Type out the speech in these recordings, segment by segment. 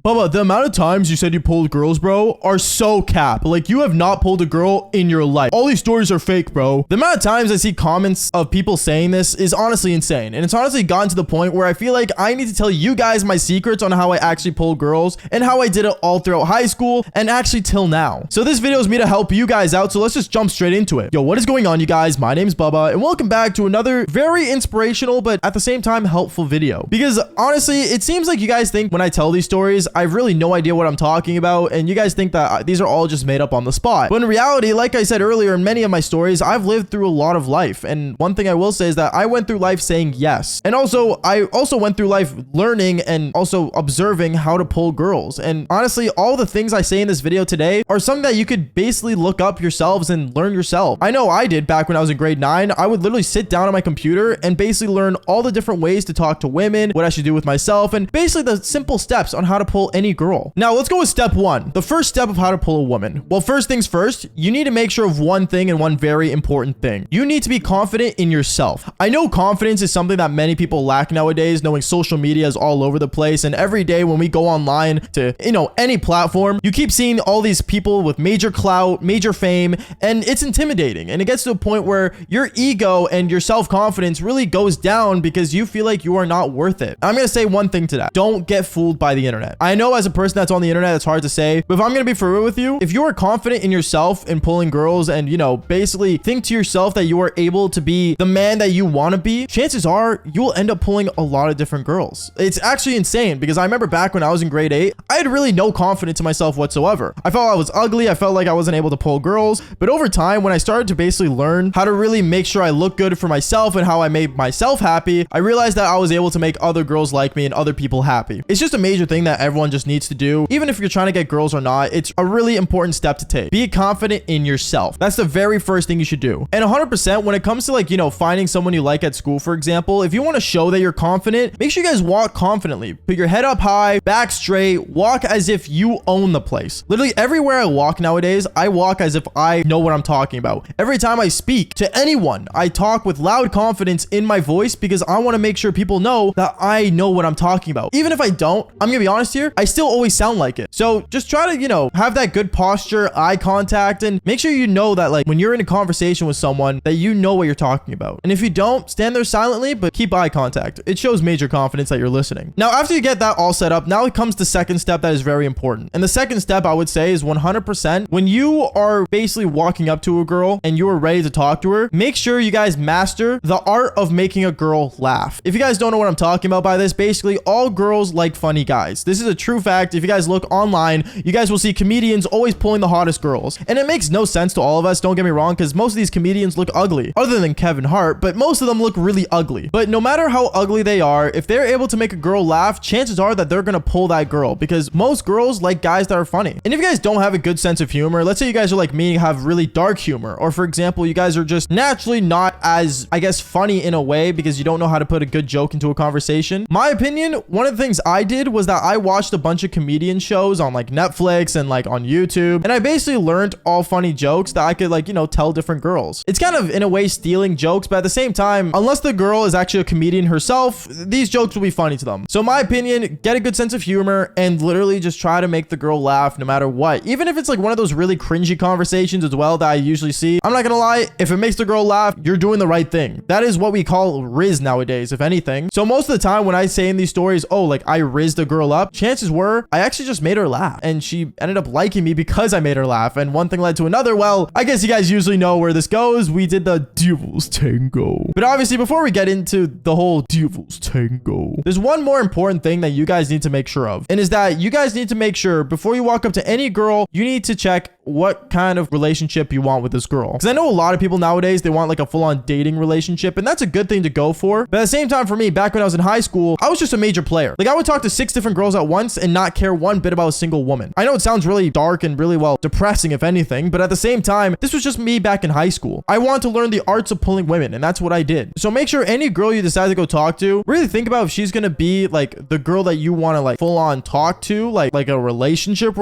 Bubba, the amount of times you said you pulled girls, bro, are so cap. Like, you have not pulled a girl in your life. All these stories are fake, bro. The amount of times I see comments of people saying this is honestly insane. And it's honestly gotten to the point where I feel like I need to tell you guys my secrets on how I actually pull girls and how I did it all throughout high school and actually till now. So this video is me to help you guys out. So let's just jump straight into it. Yo, what is going on, you guys? My name's Bubba and welcome back to another very inspirational, but at the same time helpful video. Because honestly, it seems like you guys think when I tell these stories, I have really no idea what I'm talking about. And you guys think that these are all just made up on the spot. But in reality, like I said earlier, in many of my stories, I've lived through a lot of life. And one thing I will say is that I went through life saying yes. And also, I also went through life learning and also observing how to pull girls. And honestly, all the things I say in this video today are something that you could basically look up yourselves and learn yourself. I know I did back when I was in grade 9. I would literally sit down on my computer and basically learn all the different ways to talk to women, what I should do with myself, and basically the simple steps on how to pull any girl. Now, let's go with step 1. The first step of how to pull a woman. Well, first things first, you need to make sure of one thing and one very important thing. You need to be confident in yourself. I know confidence is something that many people lack nowadays, knowing social media is all over the place. And every day when we go online to, any platform, you keep seeing all these people with major clout, major fame, and it's intimidating. And it gets to a point where your ego and your self-confidence really goes down because you feel like you are not worth it. I'm going to say one thing to that. Don't get fooled by the internet. I know as a person that's on the internet, it's hard to say, but if I'm going to be for real with you, if you are confident in yourself in pulling girls and, basically think to yourself that you are able to be the man that you want to be, chances are you will end up pulling a lot of different girls. It's actually insane because I remember back when I was in grade 8, I had really no confidence in myself whatsoever. I felt I was ugly. I felt like I wasn't able to pull girls. But over time, when I started to basically learn how to really make sure I look good for myself and how I made myself happy, I realized that I was able to make other girls like me and other people happy. It's just a major thing that everyone just needs to do. Even if you're trying to get girls or not, it's a really important step to take. Be confident in yourself. That's the very first thing you should do. And 100% when it comes to finding someone you like at school, for example, if you want to show that you're confident, make sure you guys walk confidently. Put your head up high, back straight, walk as if you own the place. Literally everywhere I walk nowadays, I walk as if I know what I'm talking about. Every time I speak to anyone, I talk with loud confidence in my voice because I want to make sure people know that I know what I'm talking about. Even if I don't, I'm gonna be honest here, I still always sound like it. So just try to, have that good posture, eye contact, and make sure you know that when you're in a conversation with someone that you know what you're talking about. And if you don't, stand there silently, but keep eye contact. It shows major confidence that you're listening. Now, after you get that all set up, now it comes the second step that is very important. And the second step I would say is 100% when you are basically walking up to a girl and you are ready to talk to her, make sure you guys master the art of making a girl laugh. If you guys don't know what I'm talking about by this, basically all girls like funny guys. This is a true fact. If you guys look online, you guys will see comedians always pulling the hottest girls. And it makes no sense to all of us, don't get me wrong, because most of these comedians look ugly, other than Kevin Hart, but most of them look really ugly. But no matter how ugly they are, if they're able to make a girl laugh, chances are that they're gonna pull that girl because most girls like guys that are funny. And if you guys don't have a good sense of humor, let's say you guys are like me, have really dark humor, or for example, you guys are just naturally not as, funny in a way because you don't know how to put a good joke into a conversation. My opinion, one of the things I did was that I watched a bunch of comedian shows on Netflix and on YouTube, and I basically learned all funny jokes that I could tell different girls. It's kind of in a way stealing jokes, but at the same time, unless the girl is actually a comedian herself, these jokes will be funny to them. So my opinion, get a good sense of humor and literally just try to make the girl laugh no matter what. Even if it's one of those really cringy conversations as well that I usually see. I'm not gonna lie, if it makes the girl laugh, you're doing the right thing. That is what we call riz nowadays, if anything. So most of the time when I say in these stories, I rizzed a girl up, chances were I actually just made her laugh and she ended up liking me because I made her laugh. And one thing led to another. Well, I guess you guys usually know where this goes. We did the devil's tango. But obviously before we get into the whole devil's tango, there's one more important thing that you guys need to make sure of. And is that you guys need to make sure before you walk up to any girl, you need to check what kind of relationship you want with this girl. Because I know a lot of people nowadays, they want a full-on dating relationship, and that's a good thing to go for. But at the same time, for me, back when I was in high school, I was just a major player. I would talk to 6 different girls at once and not care one bit about a single woman. I know it sounds really dark and really, depressing if anything, but at the same time, this was just me back in high school. I wanted to learn the arts of pulling women, and that's what I did. So make sure any girl you decide to go talk to, really think about if she's gonna be the girl that you want to full-on talk to, like a relationship,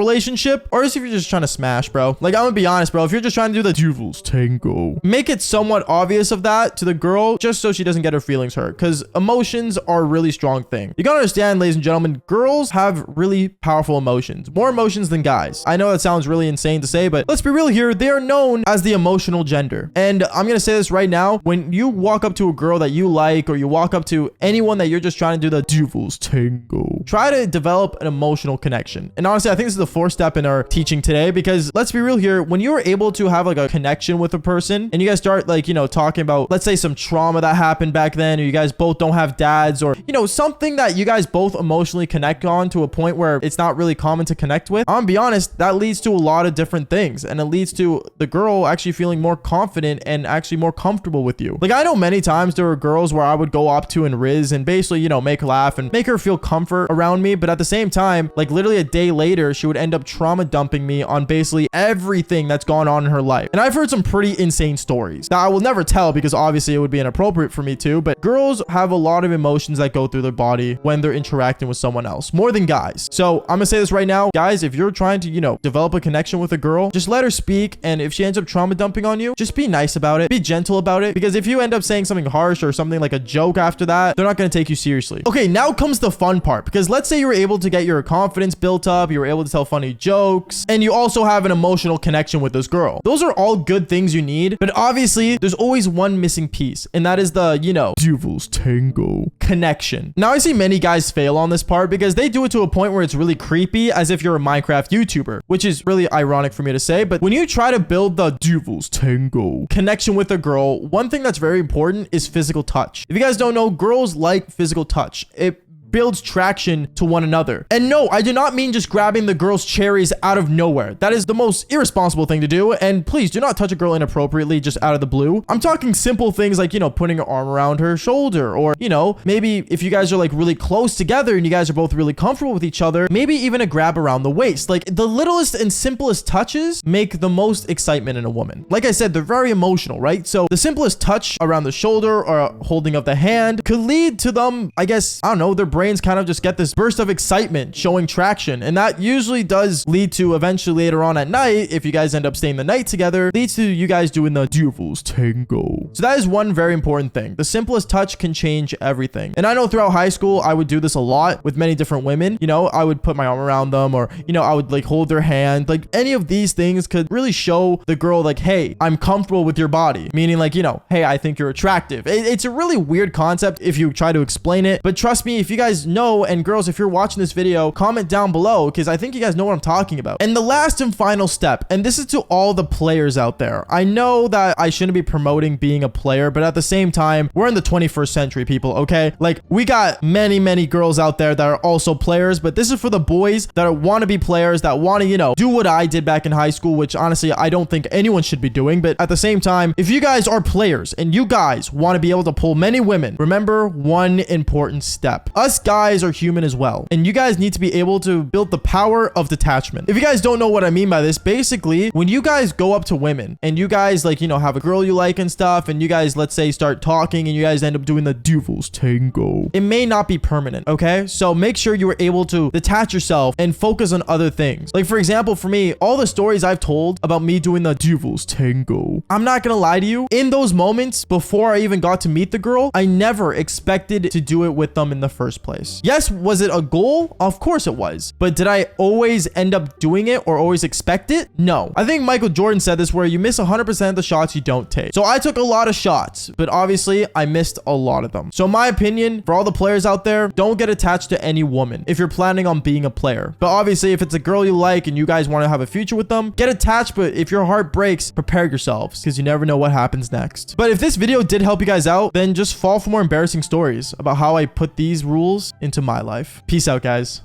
or if you're just trying to smash, bro. Like, I'm gonna be honest, bro. If you're just trying to do the devil's tango, make it somewhat obvious of that to the girl just so she doesn't get her feelings hurt, because emotions are a really strong thing. You gotta understand, ladies and gentlemen, girls have really powerful emotions, more emotions than guys. I know that sounds really insane to say, but let's be real here. They are known as the emotional gender. And I'm gonna say this right now. When you walk up to a girl that you like, or you walk up to anyone that you're just trying to do the devil's tango, try to develop an emotional connection. And honestly, I think this is the fourth step in our teaching today, because let's be real here. When you're able to have like a connection with a person and you guys start like, you know, talking about, let's say, some trauma that happened back then, or you guys both don't have dads, or, you know, something that you guys both emotionally connect on to a point where it's not really common to connect with, I'm gonna be honest, that leads to a lot of different things. And it leads to the girl actually feeling more confident and actually more comfortable with you. Like, I know many times there were girls where I would go up to and riz and basically, you know, make her laugh and make her feel comfort around me. But at the same time, like literally a day later, she would end up trauma dumping me on basically everything that's gone on in her life. And I've heard some pretty insane stories that I will never tell because obviously it would be inappropriate for me to, but girls have a lot of emotions that go through their body when they're interacting with someone else, more than guys. So I'm gonna say this right now, guys, if you're trying to, you know, develop a connection with a girl, just let her speak. And if she ends up trauma dumping on you, just be nice about it, be gentle about it, because if you end up saying something harsh or something like a joke after that, they're not gonna take you seriously. Okay, now comes the fun part, because let's say you were able to get your confidence built up, you were able to tell funny jokes, and you also have an emotional connection with this girl. Those are all good things you need, but obviously there's always one missing piece, and that is the, you know, devil's tango connection. Now, I see many guys fail on this part because they do it to a point where it's really creepy, as if you're a Minecraft YouTuber, which is really ironic for me to say. But when you try to build the devil's tango connection with a girl, one thing that's very important is physical touch. If you guys don't know, girls like physical touch. It builds traction to one another. And no, I do not mean just grabbing the girl's cherries out of nowhere. That is the most irresponsible thing to do. And please do not touch a girl inappropriately just out of the blue. I'm talking simple things like, you know, putting your arm around her shoulder, or, you know, maybe if you guys are like really close together and you guys are both really comfortable with each other, maybe even a grab around the waist. Like, the littlest and simplest touches make the most excitement in a woman. Like I said, they're very emotional, right? So the simplest touch around the shoulder or a holding of the hand could lead to them, I guess, I don't know, their brains kind of just get this burst of excitement showing traction. And that usually does lead to eventually later on at night, if you guys end up staying the night together, leads to you guys doing the devil's tango. So that is one very important thing. The simplest touch can change everything. And I know throughout high school, I would do this a lot with many different women. You know, I would put my arm around them, or, you know, I would like hold their hand. Like, any of these things could really show the girl like, hey, I'm comfortable with your body. Meaning like, you know, hey, I think you're attractive. It's a really weird concept if you try to explain it. But trust me, if you guys know, and girls, if you're watching this video, comment down below, because I think you guys know what I'm talking about. And the last and final step, and this is to all the players out there. I know that I shouldn't be promoting being a player, but at the same time, we're in the 21st century, people, okay? Like, we got many girls out there that are also players, but this is for the boys that want to be players, that want to, you know, do what I did back in high school, which honestly, I don't think anyone should be doing. But at the same time, if you guys are players and you guys want to be able to pull many women, remember one important step. Us guys are human as well, and you guys need to be able to build the power of detachment. If you guys don't know what I mean by this, basically, when you guys go up to women and you guys, like, you know, have a girl you like and stuff, and you guys, let's say, start talking and you guys end up doing the devil's tango, it may not be permanent, okay? So make sure you are able to detach yourself and focus on other things. Like, for example, for me, all the stories I've told about me doing the devil's tango, I'm not gonna lie to you, in those moments before I even got to meet the girl, I never expected to do it with them in the first place. Yes, was it a goal? Of course it was. But did I always end up doing it or always expect it? No. I think Michael Jordan said this, where you miss 100% of the shots you don't take. So I took a lot of shots, but obviously I missed a lot of them. So my opinion for all the players out there, don't get attached to any woman if you're planning on being a player. But obviously, if it's a girl you like and you guys want to have a future with them, get attached. But if your heart breaks, prepare yourselves, because you never know what happens next. But if this video did help you guys out, then just fall for more embarrassing stories about how I put these rules into my life. Peace out, guys.